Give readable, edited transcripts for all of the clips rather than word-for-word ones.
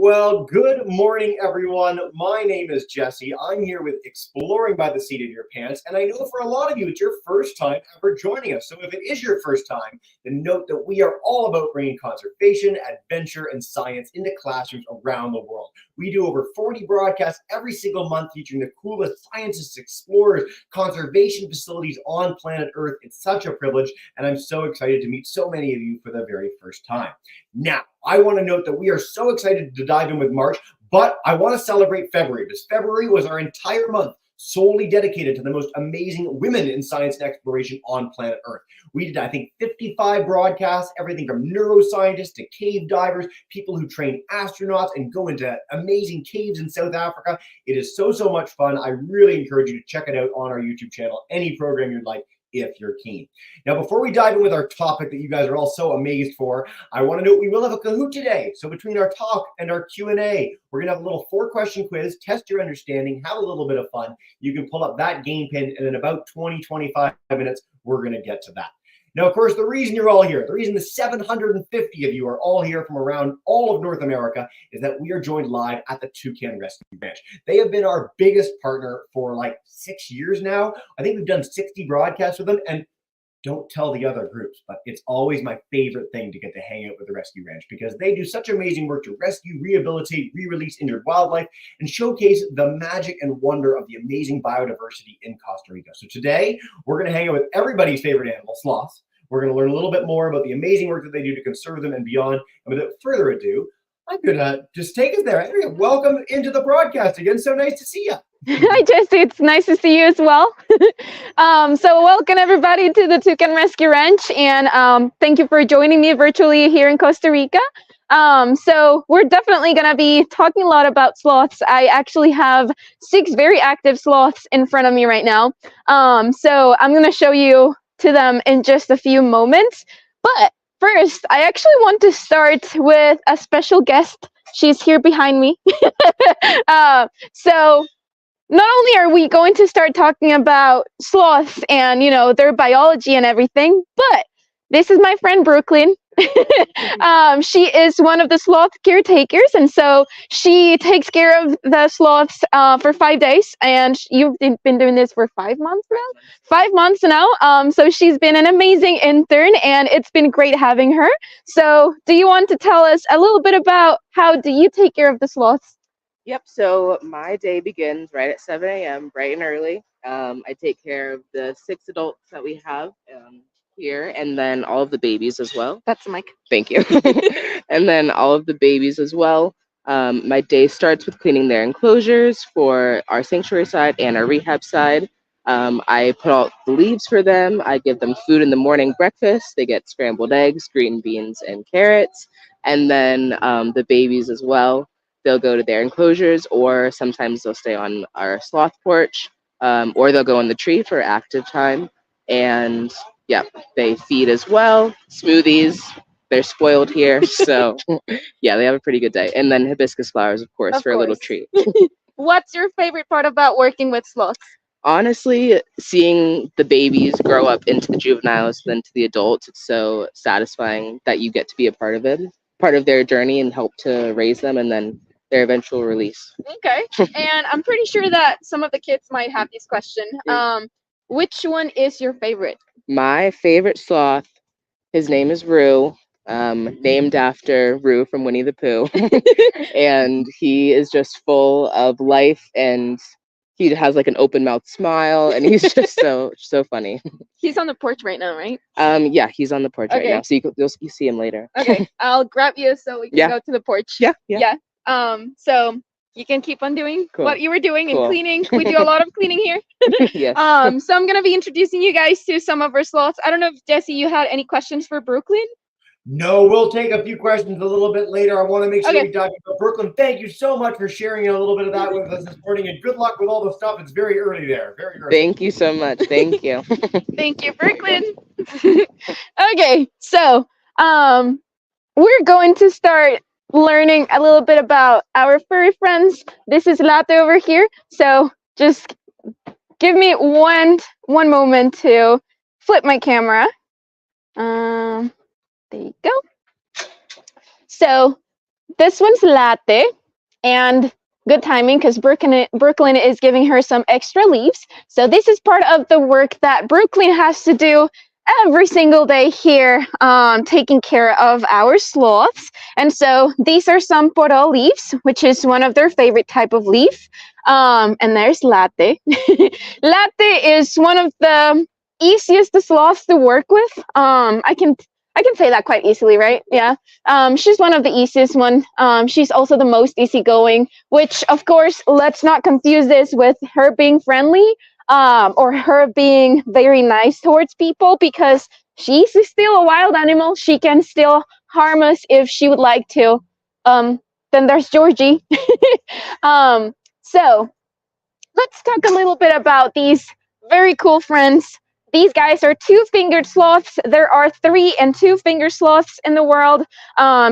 Well, good morning, everyone. My name is Jesse. I'm here with Exploring by the Seat of Your Pants, and I know for a lot of you, it's your first time ever joining us. So if it is your first time, then note that we are all about bringing conservation, adventure, and science into classrooms around the world. We do over 40 broadcasts every single month featuring the coolest scientists, explorers, conservation facilities on planet Earth. It's such a privilege, and I'm so excited to meet so many of you for the very first time. Now, I want to note that we are so excited to dive in with March, but I want to celebrate February because February was our entire month solely dedicated to the most amazing women in science and exploration on planet Earth. We did, I think, 55 broadcasts, everything from neuroscientists to cave divers, people who train astronauts and go into amazing caves in South Africa. It is so much fun. I really encourage you to check it out on our YouTube channel, any program you'd like, if you're keen. Now, before we dive in with our topic that you guys are all so amazed for, I want to note we will have a Kahoot today. So between our talk and our Q&A, we're going to have a little 4-question quiz, test your understanding, have a little bit of fun. You can pull up that game pin, and in about 20-25 minutes, we're going to get to that. Now, of course, the reason you're all here, the reason the 750 of you are all here from around all of North America is that we are joined live at the Toucan Rescue Ranch. They have been our biggest partner for like 6 years now. I think we've done 60 broadcasts with them, and don't tell the other groups, but it's always my favorite thing to get to hang out with the Rescue Ranch because they do such amazing work to rescue, rehabilitate, re-release injured wildlife, and showcase the magic and wonder of the amazing biodiversity in Costa Rica. So today, we're going to hang out with everybody's favorite animal, sloths. We're going to learn a little bit more about the amazing work that they do to conserve them and beyond. And without further ado, I'm going to just take us there. Andrea, welcome into the broadcast again. So nice to see you. Hi, Jesse. It's nice to see you as well. So welcome everybody to the Toucan Rescue Ranch, and thank you for joining me virtually here in Costa Rica. So we're definitely going to be talking a lot about sloths. I actually have 6 very active sloths in front of me right now. So I'm going to show you to them in just a few moments. But first, I actually want to start with a special guest. She's here behind me. So not only are we going to start talking about sloths and, you know, their biology and everything, but this is my friend Brooklyn. She is one of the sloth caretakers, and so she takes care of the sloths for 5 days. And you've been doing this for 5 months now? 5 months now. So she's been an amazing intern, and it's been great having her. So do you want to tell us a little bit about how do you take care of the sloths? Yep, so my day begins right at 7 a.m., bright and early. I take care of the 6 adults that we have here, and then all of the babies as well. That's Mike. Thank you. And then all of the babies as well. My day starts with cleaning their enclosures for our sanctuary side and our rehab side. I put out the leaves for them. I give them food in the morning breakfast. They get scrambled eggs, green beans, and carrots. And then the babies as well. They'll go to their enclosures, or sometimes they'll stay on our sloth porch, or they'll go on the tree for active time. And yeah, they feed as well, smoothies. They're spoiled here, so yeah, they have a pretty good day. And then hibiscus flowers, of course, for a little treat. What's your favorite part about working with sloths? Honestly, seeing the babies grow up into the juveniles, then to the adults, it's so satisfying that you get to be a part of it, part of their journey, and help to raise them, and then their eventual release. Okay, and I'm pretty sure that some of the kids might have this question. Which one is your favorite? My favorite sloth, his name is Roo, named after Roo from Winnie the Pooh. And he is just full of life, and he has like an open mouth smile, and he's just so funny. He's on the porch right now, right? Yeah, he's on the porch right now, so you'll see him later. Okay, I'll grab you so we can go to the porch. Yeah. So you can keep on doing what you were doing and cleaning. We do a lot of cleaning here. Yes. So I'm gonna be introducing you guys to some of our sloths. I don't know if Jesse, you had any questions for Brooklyn? No, we'll take a few questions a little bit later. I want to make sure Okay. we dive into Brooklyn. Thank you so much for sharing a little bit of that with us this morning, and good luck with all the stuff. It's very early there. Very early. Thank you so much. Thank you. Thank you, Brooklyn. Okay, so we're going to start learning a little bit about our furry friends. This is Latte over here. So just give me one moment to flip my camera. There you go. So this one's Latte, and good timing because Brooklyn is giving her some extra leaves. So this is part of the work that Brooklyn has to do every single day here, taking care of our sloths. And so these are some poro leaves, which is one of their favorite type of leaf. And there's Latte. Latte is one of the easiest sloths to work with. I can say that quite easily, right? Yeah. She's one of the easiest one. She's also the most easygoing, which of course, let's not confuse this with her being friendly, or her being very nice towards people, because she's still a wild animal. She can still harm us if she would like to. Then there's Georgie. So let's talk a little bit about these very cool friends. These guys are two-fingered sloths. There are 3 and 2-fingered sloths in the world.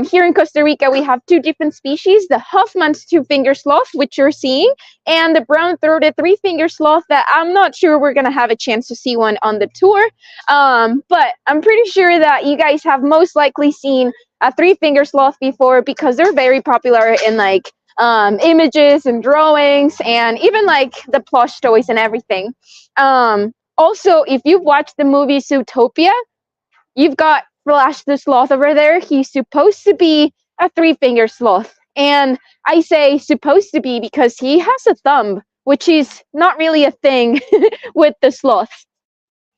Here in Costa Rica, we have 2 different species, the Hoffman's 2-fingered sloth, which you're seeing, and the brown-throated 3-fingered sloth that I'm not sure we're going to have a chance to see one on the tour. But I'm pretty sure that you guys have most likely seen a 3-fingered sloth before, because they're very popular in like images and drawings, and even like the plush toys and everything. Also, if you've watched the movie Zootopia, you've got Flash the Sloth over there. He's supposed to be a 3-fingered sloth. And I say supposed to be because he has a thumb, which is not really a thing with the sloths.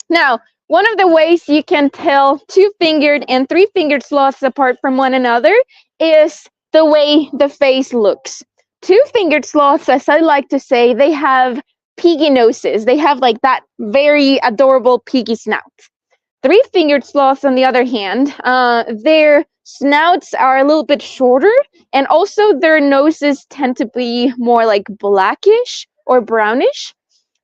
Now, one of the ways you can tell 2-fingered and 3-fingered sloths apart from one another is the way the face looks. 2-fingered sloths, as I like to say, they have piggy noses. They have like that very adorable piggy snout. 3-fingered sloths, on the other hand, their snouts are a little bit shorter, and also their noses tend to be more like blackish or brownish.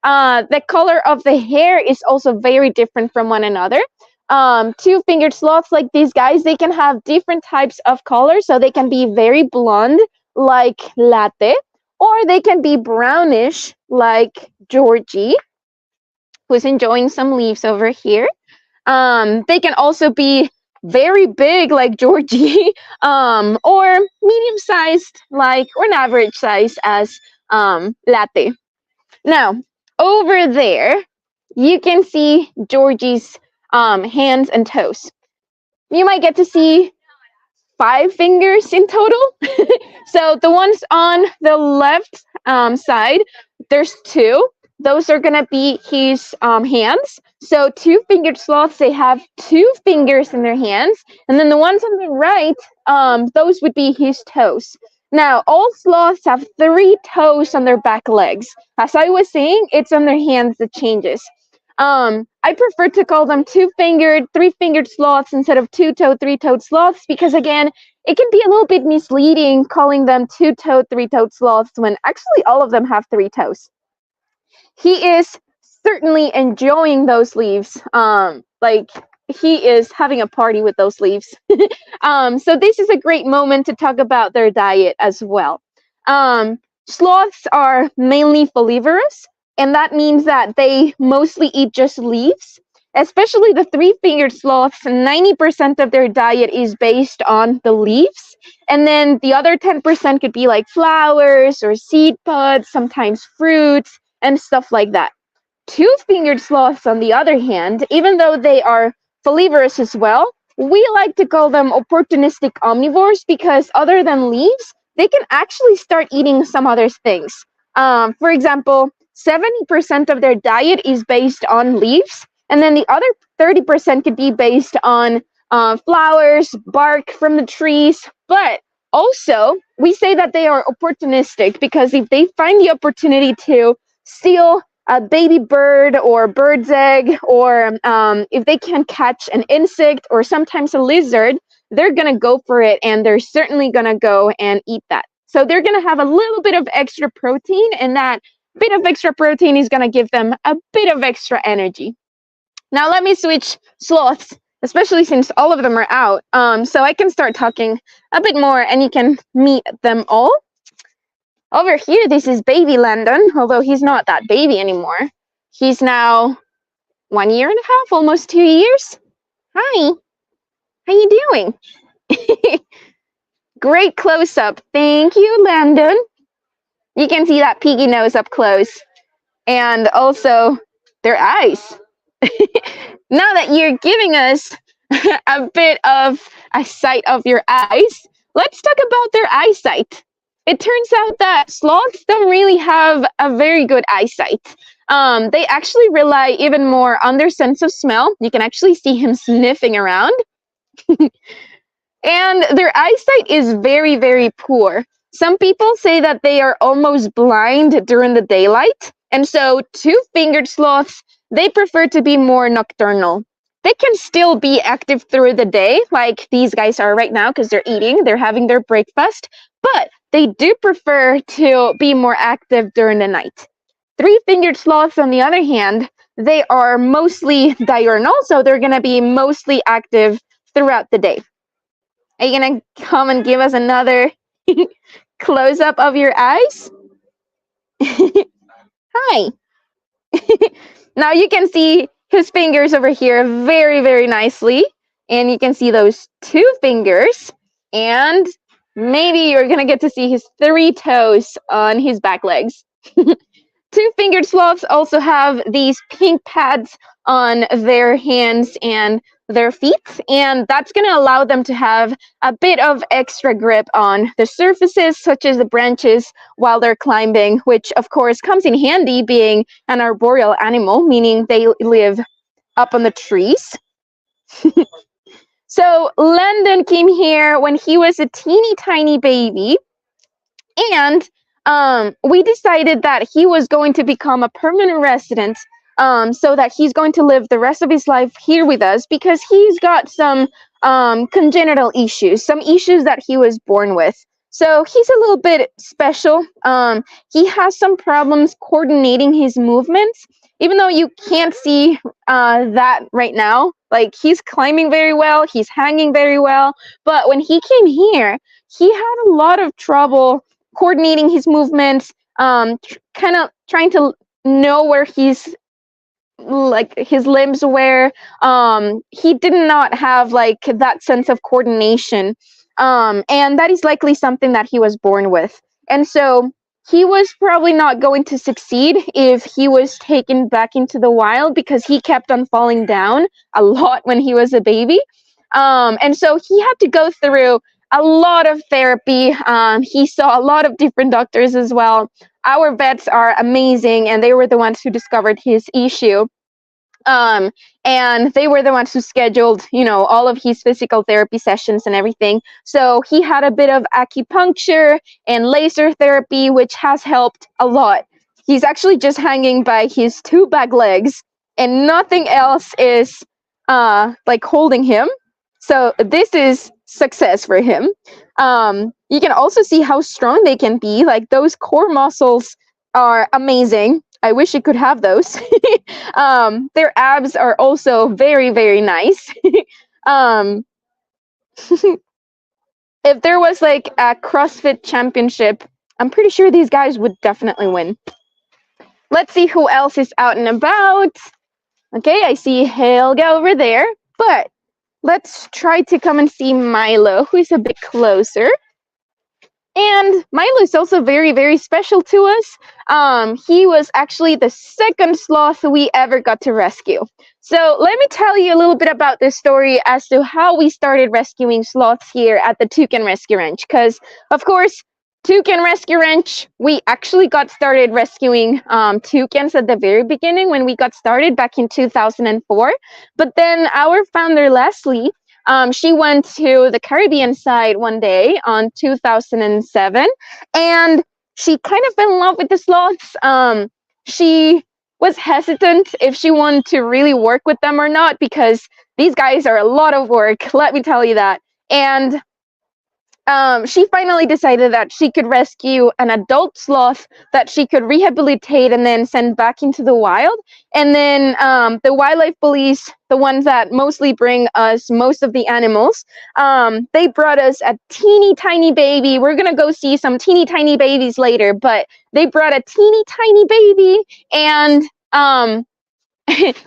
The color of the hair is also very different from one another. 2-fingered sloths like these guys, they can have different types of colors, so they can be very blonde like Latte, or they can be brownish like Georgie, who's enjoying some leaves over here. They can also be very big like Georgie, or medium-sized like, or an average size as Latte. Now, over there, you can see Georgie's hands and toes. You might get to see 5 fingers in total. So the ones on the left side, there's 2. Those are gonna be his hands. So 2-fingered sloths, they have 2 fingers in their hands, and then the ones on the right, those would be his toes. Now, all sloths have 3 toes on their back legs. As I was saying, it's on their hands that changes. I prefer to call them 2-fingered, 3-fingered sloths instead of 2-toed, 3-toed sloths, because again, it can be a little bit misleading calling them 2-toed, 3-toed sloths when actually all of them have 3 toes. He is certainly enjoying those leaves. Like he is having a party with those leaves. So this is a great moment to talk about their diet as well. Sloths are mainly folivorous, and that means that they mostly eat just leaves. Especially the 3-fingered sloths, 90% of their diet is based on the leaves. And then the other 10% could be like flowers or seed pods, sometimes fruits, and stuff like that. 2-fingered sloths, on the other hand, even though they are folivorous as well, we like to call them opportunistic omnivores, because other than leaves, they can actually start eating some other things. For example, 70% of their diet is based on leaves, and then the other 30% could be based on flowers, bark from the trees. But also, we say that they are opportunistic because if they find the opportunity to steal a baby bird or bird's egg, or if they can catch an insect or sometimes a lizard, they're going to go for it, and they're certainly going to go and eat that. So they're going to have a little bit of extra protein, and that bit of extra protein is going to give them a bit of extra energy. Now let me switch sloths, especially since all of them are out, so I can start talking a bit more and you can meet them all. Over here, this is baby Landon, although he's not that baby anymore. He's now 1 year and a half, almost 2 years. Hi, how you doing? Great close-up. Thank you, Landon. You can see that piggy nose up close. And also their eyes. Now that you're giving us a bit of a sight of your eyes, let's talk about their eyesight. It turns out that sloths don't really have a very good eyesight. They actually rely even more on their sense of smell. You can actually see him sniffing around. And their eyesight is very, very poor. Some people say that they are almost blind during the daylight. And so two-fingered sloths, they prefer to be more nocturnal. They can still be active through the day, like these guys are right now because they're eating, they're having their breakfast, but they do prefer to be more active during the night. Three-fingered sloths, on the other hand, they are mostly diurnal, so they're going to be mostly active throughout the day. Are you going to come and give us another close-up of your eyes? Hi. Now you can see his fingers over here very, very nicely. And you can see those two fingers. And maybe you're going to get to see his 3 toes on his back legs. Two-fingered sloths also have these pink pads on their hands and their feet, and that's going to allow them to have a bit of extra grip on the surfaces, such as the branches, while they're climbing, which of course comes in handy being an arboreal animal, meaning they live up on the trees. So Landon came here when he was a teeny tiny baby, and we decided that he was going to become a permanent resident, so that he's going to live the rest of his life here with us because he's got some congenital issues, some issues that he was born with. So he's a little bit special. He has some problems coordinating his movements, even though you can't see that right now. Like, he's climbing very well, he's hanging very well, but when he came here, he had a lot of trouble coordinating his movements, kind of trying to know where his limbs were. He did not have like that sense of coordination, and that is likely something that he was born with. And so he was probably not going to succeed if he was taken back into the wild because he kept on falling down a lot when he was a baby. And so he had to go through a lot of therapy. He saw a lot of different doctors as well. Our vets are amazing, and they were the ones who discovered his issue. And they were the ones who scheduled, all of his physical therapy sessions and everything. So he had a bit of acupuncture and laser therapy, which has helped a lot. He's actually just hanging by his 2 back legs, and nothing else is holding him. So this is success for him. You can also see how strong they can be. Like, those core muscles are amazing. I wish I could have those. Their abs are also very, very nice. If there was like a CrossFit championship, I'm pretty sure these guys would definitely win. Let's see who else is out and about. Okay, I see Helga over there, but let's try to come and see Milo, who is a bit closer. And Milo is also very, very special to us. He was actually the 2nd sloth we ever got to rescue. So let me tell you a little bit about this story as to how we started rescuing sloths here at the Toucan Rescue Ranch. Because, of course, Toucan Rescue Ranch, we actually got started rescuing toucans at the very beginning when we got started back in 2004. But then our founder, Leslie, she went to the Caribbean side one day on 2007, and she kind of fell in love with the sloths. She was hesitant if she wanted to really work with them or not, because these guys are a lot of work, let me tell you that. And she finally decided that she could rescue an adult sloth that she could rehabilitate and then send back into the wild. And then the wildlife police, the ones that mostly bring us most of the animals, they brought us a teeny tiny baby. We're gonna go see some teeny tiny babies later, but they brought a teeny tiny baby, and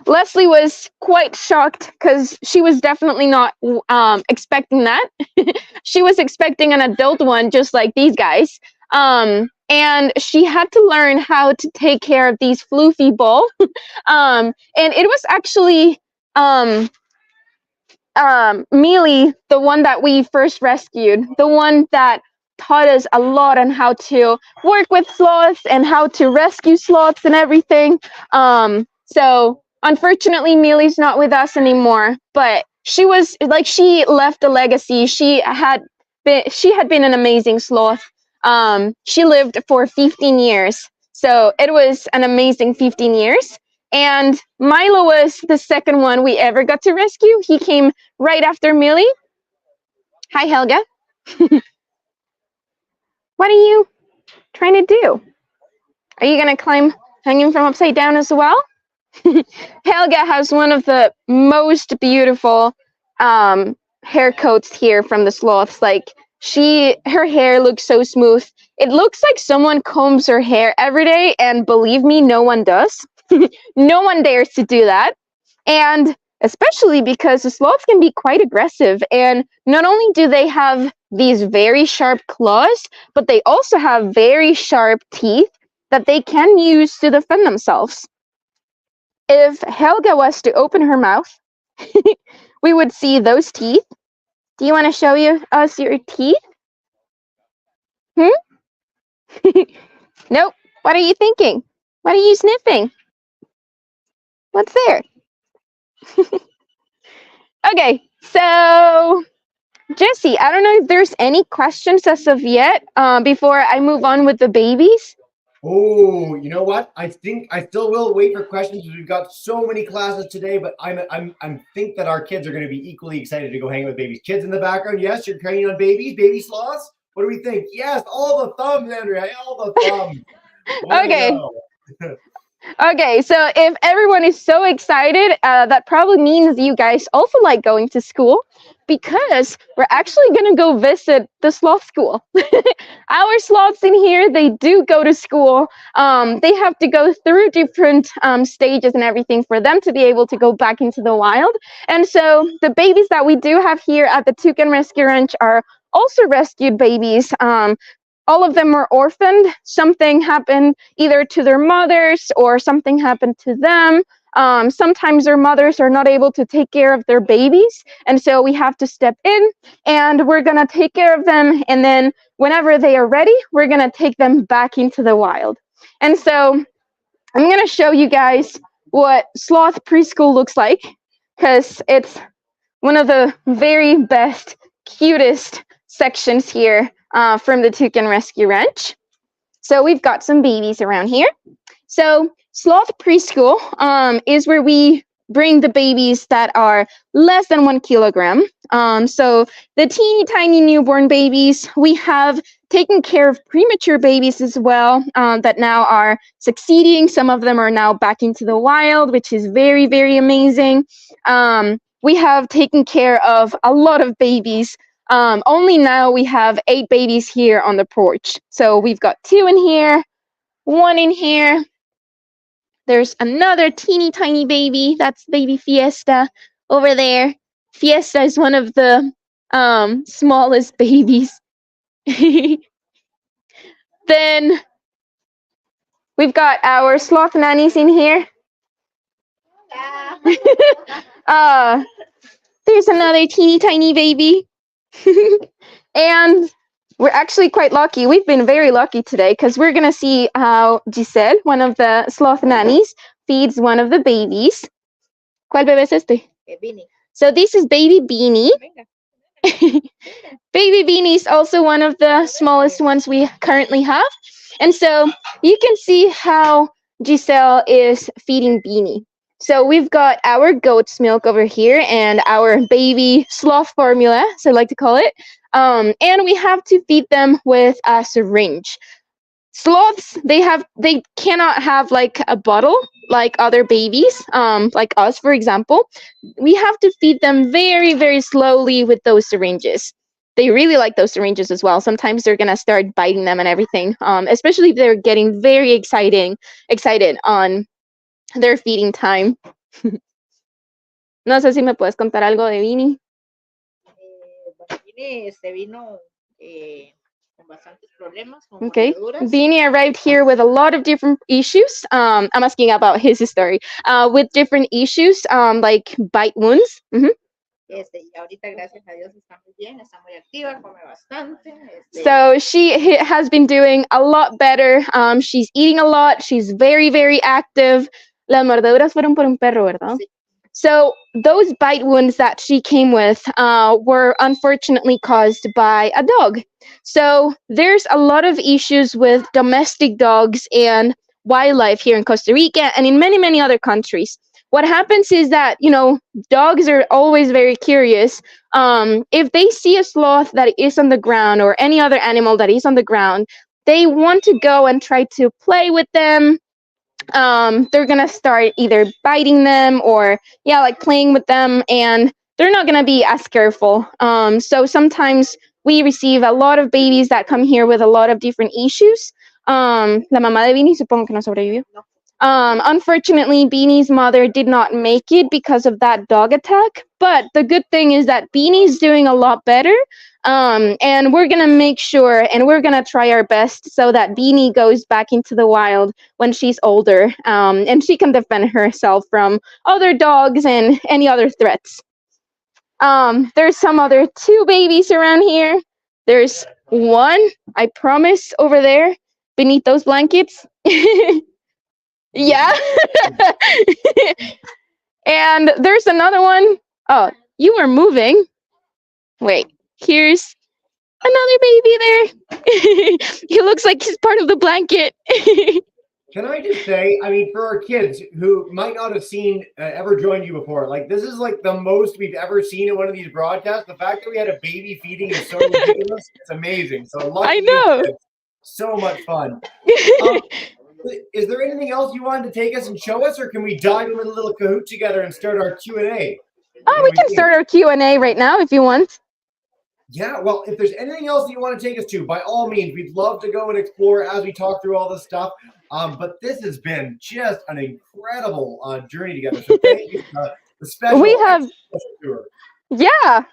Leslie was quite shocked because she was definitely not expecting that. She was expecting an adult one, just like these guys. And she had to learn how to take care of these floofy bull. And it was actually Mealy, the one that we first rescued, the one that taught us a lot on how to work with sloths and how to rescue sloths and everything. So unfortunately, Mealy's not with us anymore, but she was like, she left a legacy. She had been an amazing sloth. She lived for 15 years. So it was an amazing 15 years. And Milo was the second one we ever got to rescue. He came right after Millie. Hi, Helga. What are you trying to do? Are you going to climb hanging from upside down as well? Helga has one of the most beautiful hair coats here from the sloths. Like, her hair looks so smooth. It looks like someone combs her hair every day, and believe me, no one does. No one dares to do that. And especially because the sloths can be quite aggressive, and not only do they have these very sharp claws, but they also have very sharp teeth that they can use to defend themselves. If Helga was to open her mouth, we would see those teeth. Do you want to show us your teeth? Nope. What are you thinking? What are you sniffing? What's there? Okay, so Jesse, I don't know if there's any questions as of yet before I move on with the babies. Oh, you know what? I think I still will wait for questions because we've got so many classes today. But I'm think that our kids are going to be equally excited to go hang with babies. Kids in the background, yes, you're training on babies, baby sloths. What do we think? Yes, all the thumbs, Andrea, all the thumbs. Okay. Okay, so if everyone is so excited, that probably means you guys also like going to school, because we're actually going to go visit the Sloths School. Our sloths in here, they do go to school. They have to go through different stages and everything for them to be able to go back into the wild. And so the babies that we do have here at the Toucan Rescue Ranch are also rescued babies. All of them were orphaned. Something happened either to their mothers or something happened to them. Sometimes their mothers are not able to take care of their babies, and so we have to step in, and we're going to take care of them, and then whenever they are ready, we're going to take them back into the wild. And so I'm going to show you guys what Sloths Preschool looks like, because it's one of the very best, cutest sections here from the Toucan Rescue Ranch. So we've got some babies around here. So Sloths Preschool is where we bring the babies that are less than 1 kilogram. So the teeny tiny newborn babies, we have taken care of premature babies as well that now are succeeding. Some of them are now back into the wild, which is very, very amazing. We have taken care of a lot of babies. Only now we have 8 babies here on the porch. So we've got 2 in here, 1 in here. There's another teeny tiny baby. That's baby Fiesta over there. Fiesta is one of the smallest babies. Then we've got our sloth nannies in here. There's another teeny tiny baby. And we're actually quite lucky. We've been very lucky today because we're going to see how Giselle, one of the sloth nannies, feeds one of the babies. ¿Cuál bebé es este? Beanie. So this is baby Beanie. Baby Beanie is also one of the smallest ones we currently have. And so you can see how Giselle is feeding Beanie. So we've got our goat's milk over here and our baby sloth formula, so I like to call it. And we have to feed them with a syringe. Sloths, they cannot have like a bottle like other babies, like us, for example. We have to feed them very, very slowly with those syringes. They really like those syringes as well. Sometimes they're gonna start biting them and everything, especially if they're getting very excited on their feeding time. No sé si me puedes contar algo de Beanie. Bueno, Vine se vino con bastantes problemas, con Okay. mordeduras. Beanie arrived here with a lot of different issues. I'm asking about his story. With different issues, like bite wounds. Y ahorita, gracias a Dios, está muy bien, está muy activa, come bastante. So she has been doing a lot better. She's eating a lot. She's very, very active. Las mordeduras fueron por un perro, ¿verdad? Sí. So those bite wounds that she came with were unfortunately caused by a dog. So there's a lot of issues with domestic dogs and wildlife here in Costa Rica and in many, many other countries. What happens is that, dogs are always very curious. If they see a sloth that is on the ground or any other animal that is on the ground, they want to go and try to play with them. They're gonna start either biting them or like playing with them, and they're not gonna be as careful. So sometimes we receive a lot of babies that come here with a lot of different issues. La mamá de Vini supongo que no sobrevivió. Unfortunately, Beanie's mother did not make it because of that dog attack. But the good thing is that Beanie's doing a lot better. And we're going to make sure and we're going to try our best so that Beanie goes back into the wild when she's older. And she can defend herself from other dogs and any other threats. There's some other 2 babies around here. There's one, I promise, over there beneath those blankets. Yeah. And there's another one. Oh, you were moving. Wait, here's another baby there. He looks like he's part of the blanket. Can I just say, I mean, for our kids who might not have seen, ever joined you before, like this is like the most we've ever seen in one of these broadcasts. The fact that we had a baby feeding is so ridiculous. It's amazing. So lucky I know. kids. So much fun. Is there anything else you wanted to take us and show us, or can we dive into a little Kahoot together and start our Q&A? Oh, we can start our Q&A right now if you want. Yeah, well, if there's anything else you want to take us to, by all means, we'd love to go and explore as we talk through all this stuff. But this has been just an incredible journey together. So thank you. The special tour. Yeah.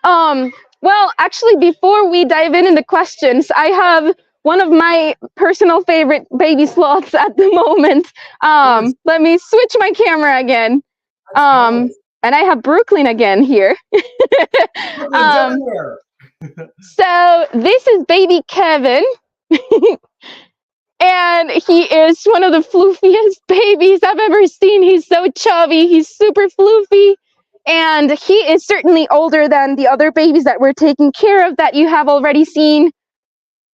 Well, actually, before we dive in the questions, I have one of my personal favorite baby sloths at the moment. Let me switch my camera again. And I have Brooklyn again here. So this is baby Kevin. And he is one of the floofiest babies I've ever seen. He's so chubby. He's super floofy. And he is certainly older than the other babies that we're taking care of that you have already seen.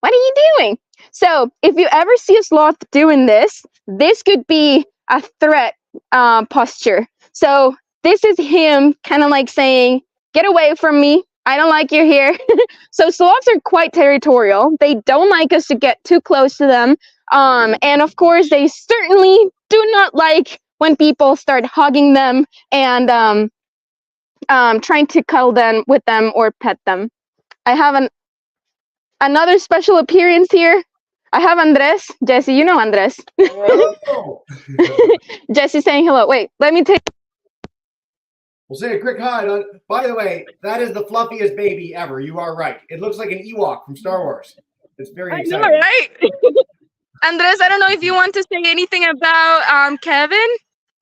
What are you doing? So if you ever see a sloth doing this, this could be a threat posture. So this is him kind of like saying, get away from me. I don't like you here. So sloths are quite territorial. They don't like us to get too close to them. And of course, they certainly do not like when people start hugging them and trying to cuddle them with them or pet them. I have another special appearance here. I have Andres. Jesse, you know Andres. Jesse saying hello. Wait, let me take. We'll say a quick hi. By the way, that is the fluffiest baby ever. You are right. It looks like an Ewok from Star Wars. It's very exciting. I know, right? Andres, I don't know if you want to say anything about Kevin.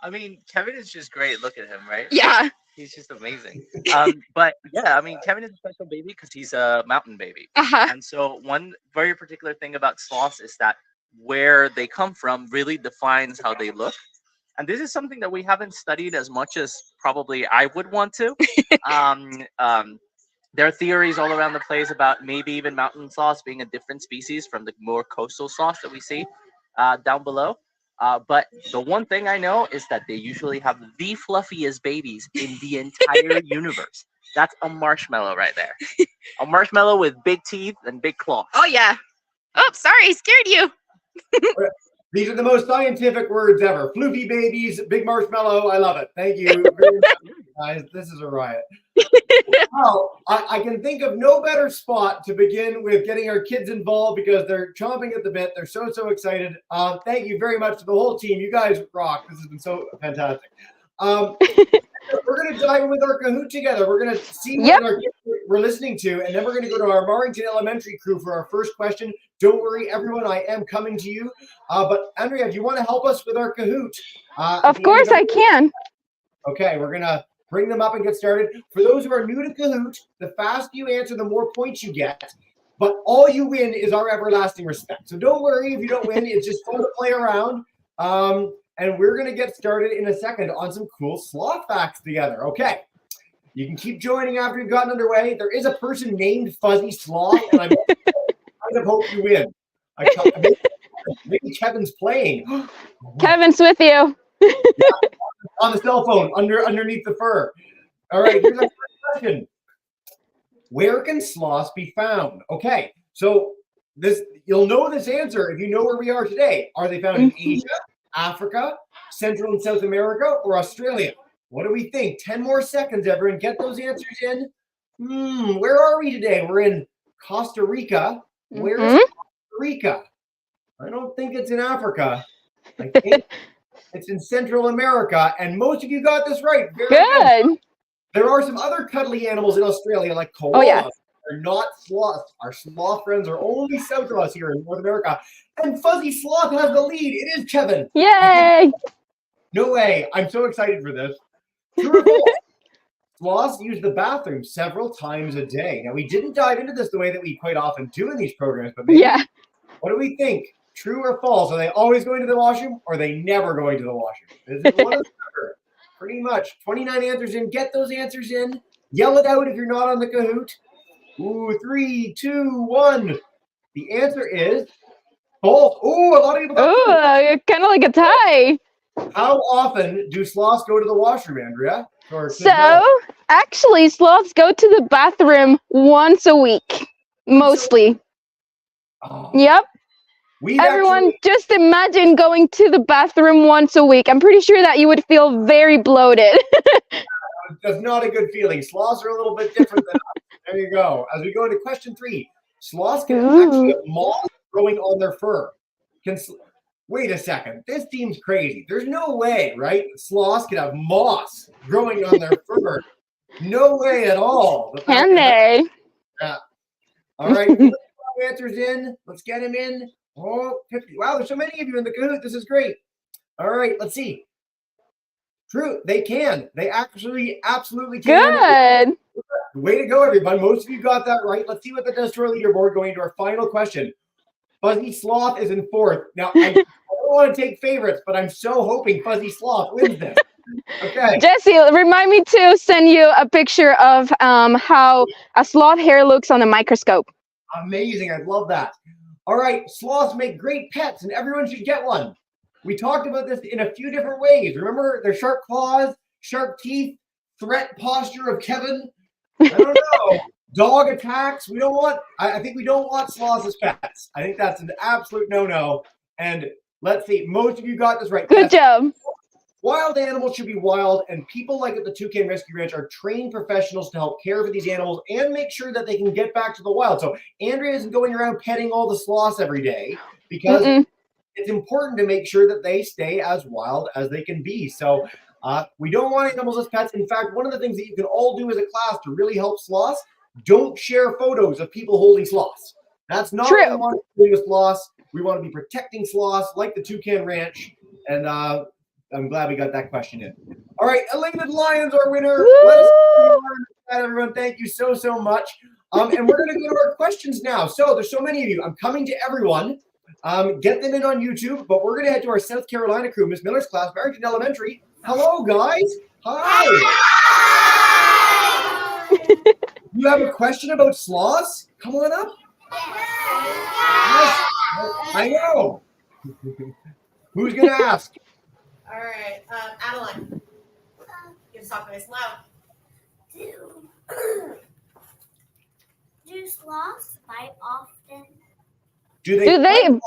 I mean, Kevin is just great. Look at him, right? Yeah. He's just amazing. But yeah, I mean, Kevin is a special baby because he's a mountain baby. And so one very particular thing about sloths is that where they come from really defines how they look. And this is something that we haven't studied as much as probably I would want to. There are theories all around the place about maybe even mountain sloths being a different species from the more coastal sloths that we see down below. But the one thing I know is that they usually have the fluffiest babies in the entire universe. That's a marshmallow right there. A marshmallow with big teeth and big claws. Oh yeah. Oh, sorry, I scared you. These are the most scientific words ever. Floofy babies, big marshmallow. I love it. Thank you very much, guys. This is a riot. Well, I can think of no better spot to begin with getting our kids involved because they're chomping at the bit. They're so excited. Thank you very much to the whole team. You guys rock. This has been so fantastic. We're going to dive in with our Kahoot together. We're going to see what our kids we're listening to, and then we're going to go to our Marrington Elementary crew for our first question. Don't worry, everyone. I am coming to you. But Andrea, do you want to help us with our Kahoot? Of course I can. Okay, we're going to bring them up and get started. For those who are new to Kahoot, the faster you answer, the more points you get. But all you win is our everlasting respect. So don't worry if you don't win. It's just fun to play around. And we're going to get started in a second on some cool sloth facts together. Okay. You can keep joining after you've gotten underway. There is a person named Fuzzy Sloth, and I kind of hope you win. Maybe Kevin's playing. Kevin's with you. On the cell phone, underneath the fur. All right, here's our first question. Where can sloths be found? Okay, so you'll know this answer if you know where we are today. Are they found in Asia, Africa, Central and South America, or Australia? What do we think? 10 more seconds, everyone. Get those answers in. Where are we today? We're in Costa Rica. Where is Costa Rica? I don't think it's in Africa. I think it's in Central America, and most of you got this right. Very good. There are some other cuddly animals in Australia, like koalas. Oh, yeah. They're not sloths. Our sloth friends are only south of us here in North America. And Fuzzy Sloth has the lead. It is Kevin. Yay! No way. I'm so excited for this. True or false? Sloths use the bathroom several times a day. Now, we didn't dive into this the way that we quite often do in these programs, but maybe, what do we think? True or false? Are they always going to the washroom, or are they never going to the washroom? Is it one or the other? Pretty much. 29 answers in. Get those answers in. Yell it out if you're not on the Kahoot. Ooh, 3, 2, 1. The answer is false. Ooh, a lot of people got kind of like a tie. How often do sloths go to the washroom, Andrea? So, actually, sloths go to the bathroom once a week, mostly. Oh. Yep. Everyone, just imagine going to the bathroom once a week. I'm pretty sure that you would feel very bloated. That's not a good feeling. Sloths are a little bit different than us. There you go. As we go into question 3, sloths can actually have moss growing on their fur. Wait a second. This seems crazy. There's no way, right? Sloths can have moss growing on their fur. No way at all. Can they? Yeah. All right. Answers in. Let's get them in. Oh, 50. Wow, there's so many of you in the Kahoot. This is great. All right, let's see. True, they can. They actually absolutely can. Good. Way to go, everybody. Most of you got that right. Let's see what that does to our leaderboard going into our final question. Fuzzy Sloth is in 4th. Now, I don't want to take favorites, but I'm so hoping Fuzzy Sloth wins this. Okay. Jesse, remind me to send you a picture of how a sloth hair looks on a microscope. Amazing. I love that. All right. Sloths make great pets, and everyone should get one. We talked about this in a few different ways. Remember their sharp claws, sharp teeth, threat posture of Kevin? I don't know. Dog attacks. We don't want, I think we don't want sloths as pets. I think that's an absolute no-no. And let's see, most of you got this right. Good job. Wild animals should be wild, and people like at the Toucan Rescue Ranch are trained professionals to help care for these animals and make sure that they can get back to the wild. So Andrea isn't going around petting all the sloths every day because it's important to make sure that they stay as wild as they can be. So we don't want animals as pets. In fact, one of the things that you can all do as a class to really help sloths, don't share photos of people holding sloths. That's not what we want to be doing with sloths. We want to be protecting sloths like the Toucan Ranch. And I'm glad we got that question in. All right, Elated Lion's our winner. Let us know that, everyone. Thank you so much. And we're going to go to our questions now. So there's so many of you. I'm coming to everyone. Get them in on YouTube, but we're going to head to our South Carolina crew, Miss Miller's class, Barrington Elementary. Hello, guys. Hi. You have a question about sloths? Come on up. Yes. I know. Who's gonna ask? All right, Adeline. You talk nice and loud. Do sloths fight often? Do they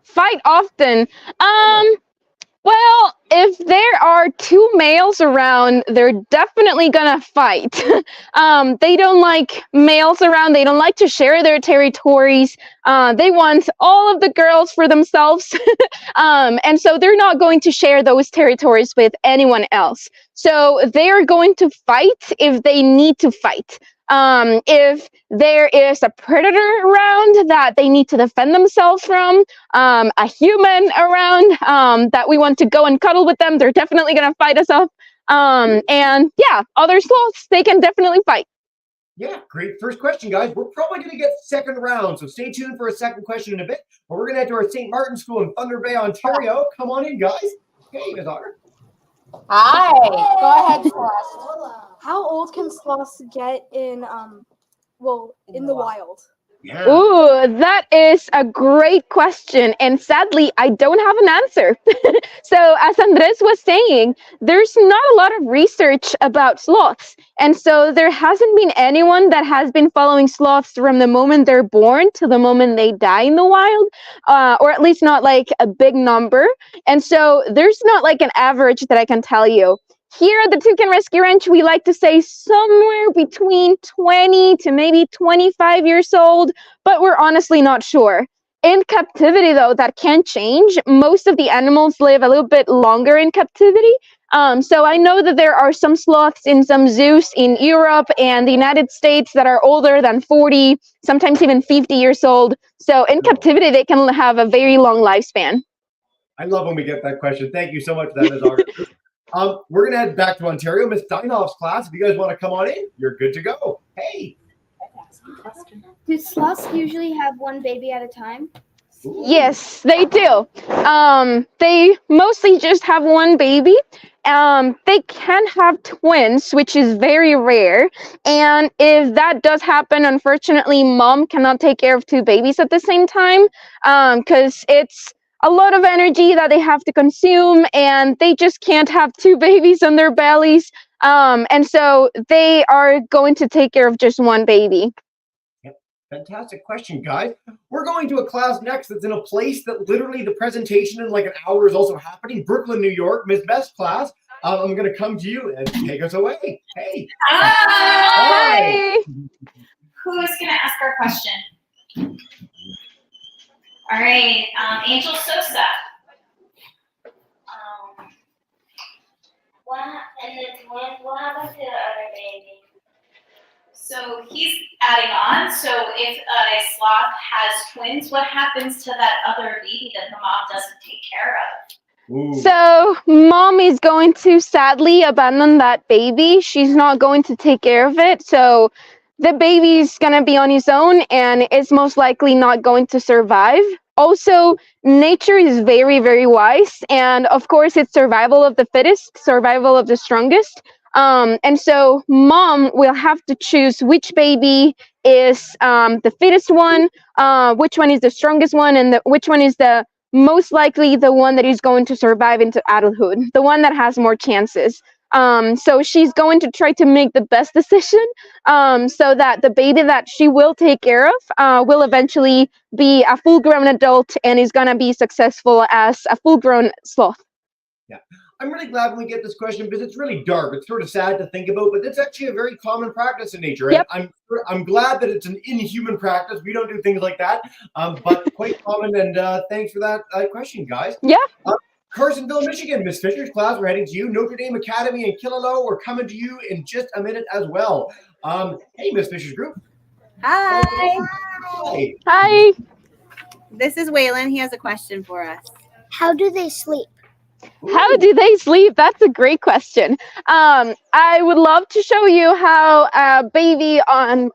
fight often? Well, if there are two males around, they're definitely gonna fight. They don't like males around. They don't like to share their territories. They want all of the girls for themselves. And so they're not going to share those territories with anyone else. So they're going to fight if they need to fight. If there is a predator around that they need to defend themselves from, a human around that we want to go and cuddle with them, they're definitely going to fight us off. And yeah, other sloths, they can definitely fight. Yeah, great first question, guys. We're probably going to get second round, so stay tuned for a second question in a bit. But we're going to head to our St. Martin School in Thunder Bay, Ontario. Come on in, guys. Hey, Ms. Otter. Hi. Go ahead, Celeste. How old can sloths get in the wild? Yeah. Ooh, that is a great question. And sadly, I don't have an answer. So as Andres was saying, there's not a lot of research about sloths. And so there hasn't been anyone that has been following sloths from the moment they're born to the moment they die in the wild, or at least not like a big number. And so there's not like an average that I can tell you. Here at the Toucan Rescue Ranch, we like to say somewhere between 20 to maybe 25 years old, but we're honestly not sure. In captivity, though, that can change. Most of the animals live a little bit longer in captivity. So I know that there are some sloths in some zoos in Europe and the United States that are older than 40, sometimes even 50 years old. So in captivity, they can have a very long lifespan. I love when we get that question. Thank you so much for that, Ms. Otter. We're going to head back to Ontario. Miss Steinhoff's class, if you guys want to come on in, you're good to go. Hey. Do sloths usually have one baby at a time? Yes, they do. They mostly just have one baby. They can have twins, which is very rare. And if that does happen, unfortunately, mom cannot take care of two babies at the same time, because it's a lot of energy that they have to consume, and they just can't have two babies on their bellies. And so they are going to take care of just one baby. Yep. Fantastic question, guys. We're going to a class next that's in a place that literally the presentation in like an hour is also happening. Brooklyn, New York. Miss Best class. I'm going to come to you and take us away. Hey. Hi. Who's going to ask our question? All right, Angel Sosa. What happened to the other baby? So he's adding on. So if a sloth has twins, what happens to that other baby that the mom doesn't take care of? Ooh. So mom is going to sadly abandon that baby. She's not going to take care of it. So the baby's going to be on his own, and it's most likely not going to survive. Also, nature is very, very wise. And of course, it's survival of the fittest, survival of the strongest. And so mom will have to choose which baby is the fittest one, which one is the strongest one, and which one is the most likely the one that is going to survive into adulthood, the one that has more chances. So she's going to try to make the best decision so that the baby that she will take care of will eventually be a full-grown adult and is going to be successful as a full-grown sloth. Yeah. I'm really glad when we get this question because it's really dark. It's sort of sad to think about, but it's actually a very common practice in nature. Yep. I'm glad that it's an inhuman practice. We don't do things like that, but quite common. And thanks for that question, guys. Yeah. Carsonville, Michigan, Miss Fisher's class, we're heading to you. Notre Dame Academy in Killaloe, we're coming to you in just a minute as well. Hey, Miss Fisher's group. Hi. Hey. Hi. This is Waylon. He has a question for us. How do they sleep? How do they sleep? That's a great question. I would love to show you how a baby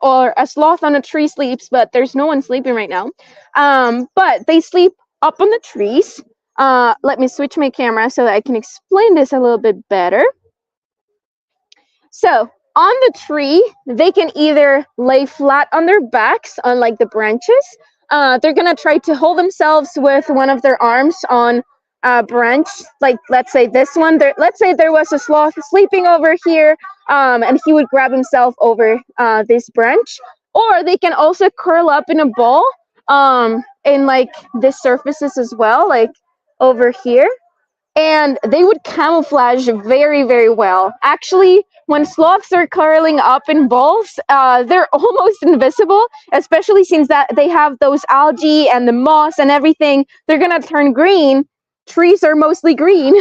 or a sloth on a tree sleeps, but there's no one sleeping right now. But they sleep up on the trees. Let me switch my camera so that I can explain this a little bit better. So on the tree, they can either lay flat on their backs on like the branches. They're gonna try to hold themselves with one of their arms on branch, like let's say this one, let's say there was a sloth sleeping over here, and he would grab himself over this branch. Or they can also curl up in a ball in like the surfaces as well, like over here. And they would camouflage very, very well. Actually, when sloths are curling up in balls, they're almost invisible, especially since that they have those algae and the moss and everything. They're gonna turn green. Trees are mostly green.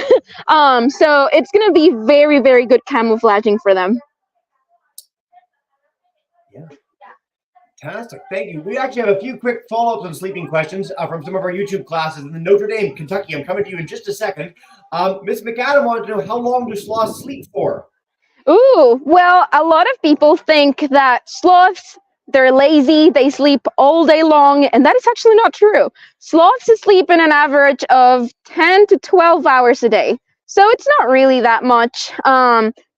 So it's gonna be very, very good camouflaging for them. Yeah. Fantastic. Thank you. We actually have a few quick follow-ups on sleeping questions from some of our YouTube classes in Notre Dame, Kentucky. I'm coming to you in just a second. Miss McAdam wanted to know, how long do sloths sleep for? Ooh, well, a lot of people think that sloths, they're lazy, they sleep all day long, and that is actually not true. Sloths sleep in an average of 10 to 12 hours a day. So it's not really that much.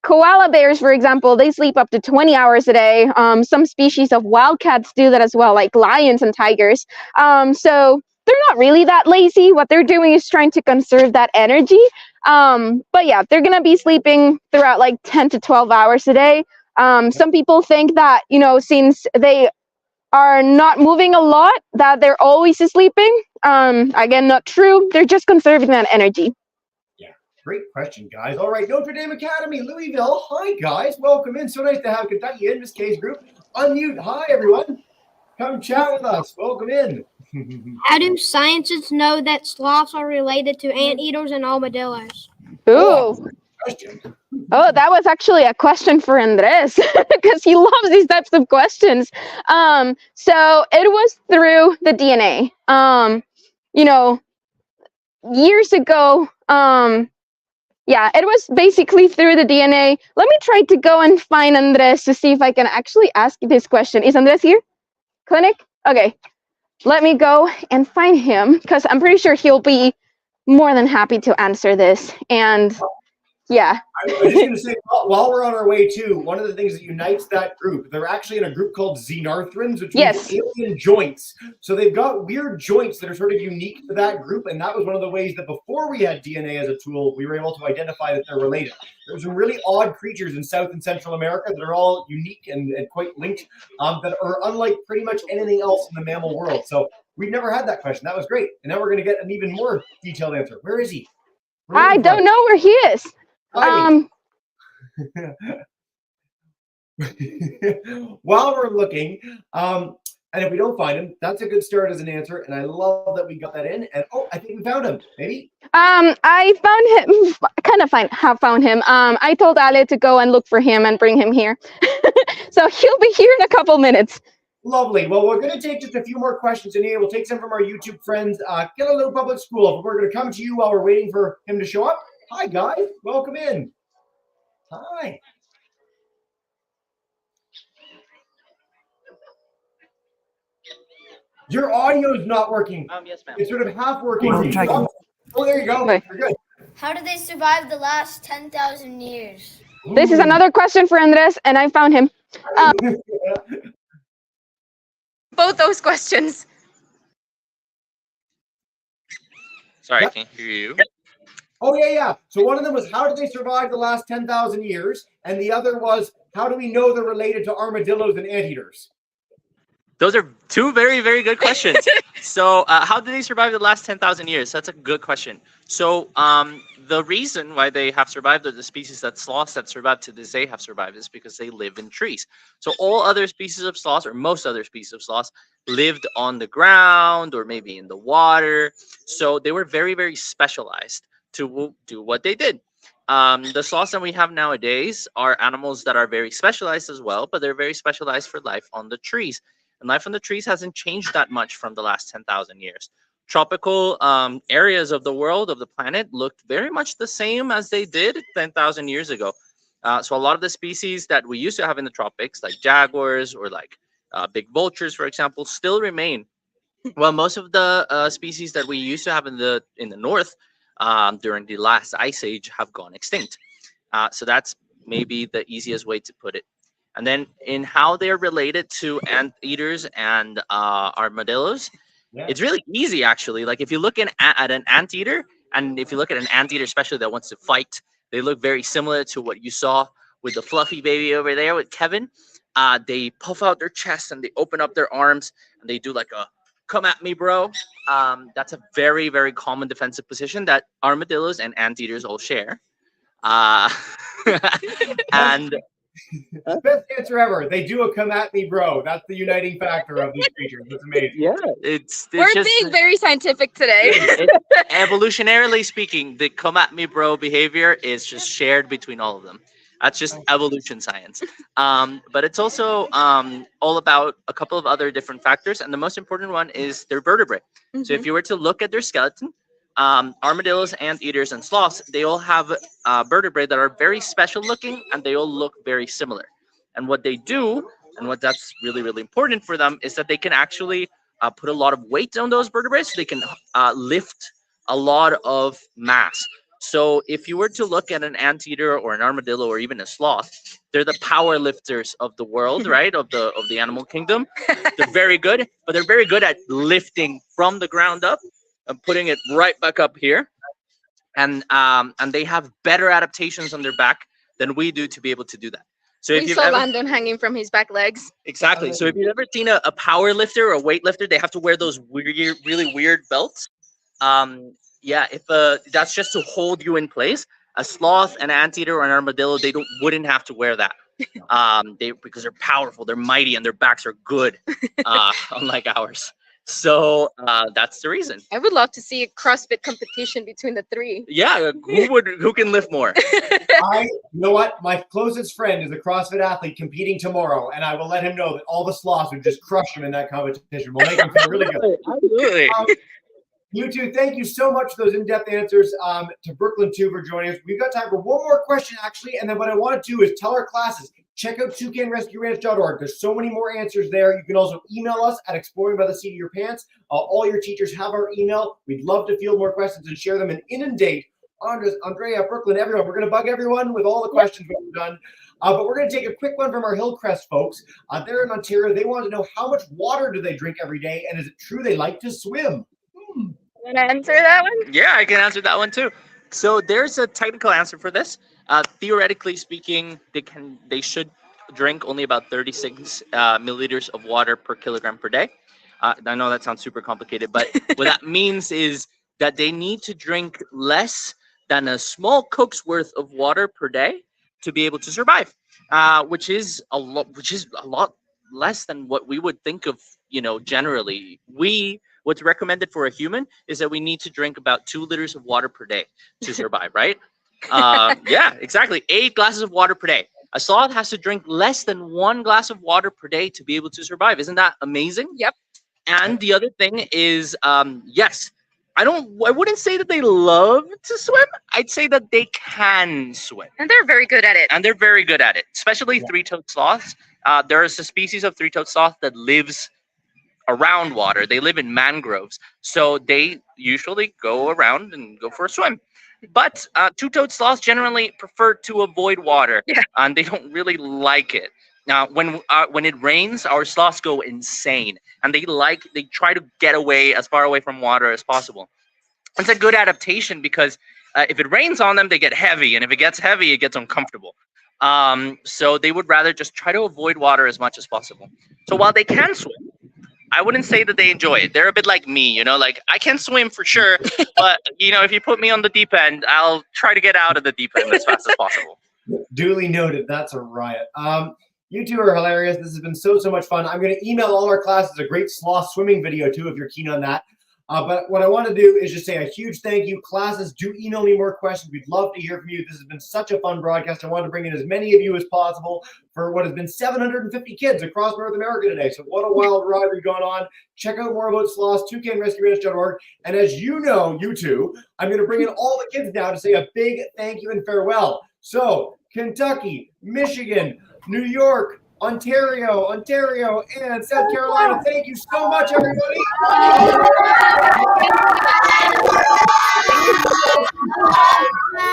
Koala bears, for example, they sleep up to 20 hours a day. Some species of wildcats do that as well, like lions and tigers. So they're not really that lazy. What they're doing is trying to conserve that energy. But yeah, they're gonna be sleeping throughout like 10 to 12 hours a day. Some people think that, you know, since they are not moving a lot, that they're always sleeping. Again, not true. They're just conserving that energy. Great question, guys. All right, Notre Dame Academy, Louisville. Hi, guys. Welcome in. So nice to have Kentucky in Miss K's group. Unmute. Hi, everyone. Come chat with us. Welcome in. How do scientists know that sloths are related to anteaters and armadillos? Ooh. Question. Oh, that was actually a question for Andres because he loves these types of questions. So it was through the DNA. You know, years ago, yeah, it was basically through the DNA. Let me try to go and find Andres to see if I can actually ask this question. Is Andres here? Clinic? Okay. Let me go and find him because I'm pretty sure he'll be more than happy to answer this. And yeah. I was just going to say, while we're on our way too, one of the things that unites that group, they're actually in a group called xenarthrans, which means alien joints. So they've got weird joints that are sort of unique to that group. And that was one of the ways that before we had DNA as a tool, we were able to identify that they're related. There's some really odd creatures in South and Central America that are all unique and quite linked, that are unlike pretty much anything else in the mammal world. So we've never had that question. That was great. And now we're going to get an even more detailed answer. Where is he? I don't know where he is. While we're looking, and if we don't find him, that's a good start as an answer. And I love that we got that in. And I think we found him. Maybe. I found him. Kind of have found him. I told Ale to go and look for him and bring him here. So he'll be here in a couple minutes. Lovely. Well, we're going to take just a few more questions in here. We'll take some from our YouTube friends. Gillaloe Public School. We're going to come to you while we're waiting for him to show up. Hi, guys. Welcome in. Hi. Your audio is not working. Yes, ma'am. It's sort of half working. Oh, there you go. Okay. You're good. How did they survive the last 10,000 years? This is another question for Andres, and I found him. Both those questions. Sorry, I can't hear you. Oh, yeah. So one of them was, how did they survive the last 10,000 years? And the other was, how do we know they're related to armadillos and anteaters? Those are two very, very good questions. So how did they survive the last 10,000 years? That's a good question. So the reason why they have survived, or the species that sloths that survived to this day have survived, is because they live in trees. So all other species of sloths, or most other species of sloths, lived on the ground or maybe in the water. So they were very, very specialized to do what they did. The sloths that we have nowadays are animals that are very specialized as well, but they're very specialized for life on the trees. And life on the trees hasn't changed that much from the last 10,000 years. Tropical areas of the world, of the planet, looked very much the same as they did 10,000 years ago. So a lot of the species that we used to have in the tropics, like jaguars or like big vultures, for example, still remain. Well, most of the species that we used to have in the north during the last ice age have gone extinct. So that's maybe the easiest way to put it. And then in how they're related to anteaters and armadillos, it's really easy, actually. Like if you look at an anteater, And if you look at an anteater, especially that wants to fight, they look very similar to what you saw with the fluffy baby over there with Kevin. They puff out their chest and they open up their arms and they do like a "come at me, bro." That's a very, very common defensive position that armadillos and anteaters all share. And Best answer ever. They do a "come at me, bro." That's the uniting factor of these creatures. It's amazing. yeah, it's We're just being very scientific today. evolutionarily speaking, the "come at me, bro" behavior is just shared between all of them. That's just evolution science. But it's also all about a couple of other different factors, and the most important one is their vertebrae. So if you were to look at their skeleton, armadillos, anteaters, and sloths, they all have vertebrae that are very special looking, and they all look very similar. And what they do, and what that's really, really important for them, is that they can actually put a lot of weight on those vertebrae, so they can lift a lot of mass. So if you were to look at an anteater or an armadillo or even a sloth, they're the power lifters of the world, right? Of the animal kingdom. They're very good, but they're very good at lifting from the ground up and putting it right back up here. And they have better adaptations on their back than we do to be able to do that. So if We you've saw ever, Landon hanging from his back legs. exactly. So if you've ever seen a power lifter or a weightlifter, they have to wear those weird, really weird belts. Yeah, if that's just to hold you in place. A sloth, an anteater, or an armadillo, they wouldn't have to wear that. Because they're powerful, they're mighty, and their backs are good, unlike ours. So that's the reason. I would love to see a CrossFit competition between the three. Yeah, who can lift more? You know what? My closest friend is a CrossFit athlete competing tomorrow, and I will let him know that all the sloths would just crush him in that competition. We'll make him feel really good. Absolutely. You two, thank you so much for those in-depth answers. To Brooklyn, too, for joining us. We've got time for one more question, actually, and then what I want to do is tell our classes, check out toucanrescueranch.org. There's so many more answers there. You can also email us at exploringbytheseat-of-your-pants. All your teachers have our email. We'd love to field more questions and share them and inundate Andrea, Brooklyn, everyone. We're going to bug everyone with all the questions we've done. But we're going to take a quick one from our Hillcrest folks. They're in Ontario. They want to know, how much water do they drink every day, and is it true they like to swim? Want to answer that one? Yeah, I can answer that one too. So there's a technical answer for this. Theoretically speaking, they should drink only about 36 milliliters of water per kilogram per day. I know that sounds super complicated, but what that means is that they need to drink less than a small Coke's worth of water per day to be able to survive, which is a lot less than what we would think of, generally. What's recommended for a human is that we need to drink about 2 liters of water per day to survive, right? Yeah, exactly. 8 glasses of water per day. A sloth has to drink less than 1 glass of water per day to be able to survive. Isn't that amazing? Yep. And the other thing is, yes, I wouldn't say that they love to swim. I'd say that they can swim. And they're very good at it. Especially three-toed sloths. There is a species of three-toed sloth that lives around water. They live in mangroves, so they usually go around and go for a swim. But two-toed sloths generally prefer to avoid water, and they don't really like it. Now, when it rains, our sloths go insane, and they try to get away as far away from water as possible. It's a good adaptation because if it rains on them, they get heavy, and if it gets heavy, it gets uncomfortable. So they would rather just try to avoid water as much as possible. So while they can swim, I wouldn't say that they enjoy it. They're a bit like me, like I can swim for sure, but if you put me on the deep end, I'll try to get out of the deep end as fast as possible. Duly noted. That's a riot. You two are hilarious. This has been so much fun. I'm going to email all our classes a great sloth swimming video too, if you're keen on that. But what I want to do is just say a huge thank you. Classes, do email me more questions. We'd love to hear from you. This has been such a fun broadcast. I wanted to bring in as many of you as possible for what has been 750 kids across North America today. So what a wild ride we've gone on. Check out more about sloths, toucanrescueranch.org. And as you know, you two, I'm going to bring in all the kids now to say a big thank you and farewell. So Kentucky, Michigan, New York, Ontario, and South Carolina. Thank you so much, everybody.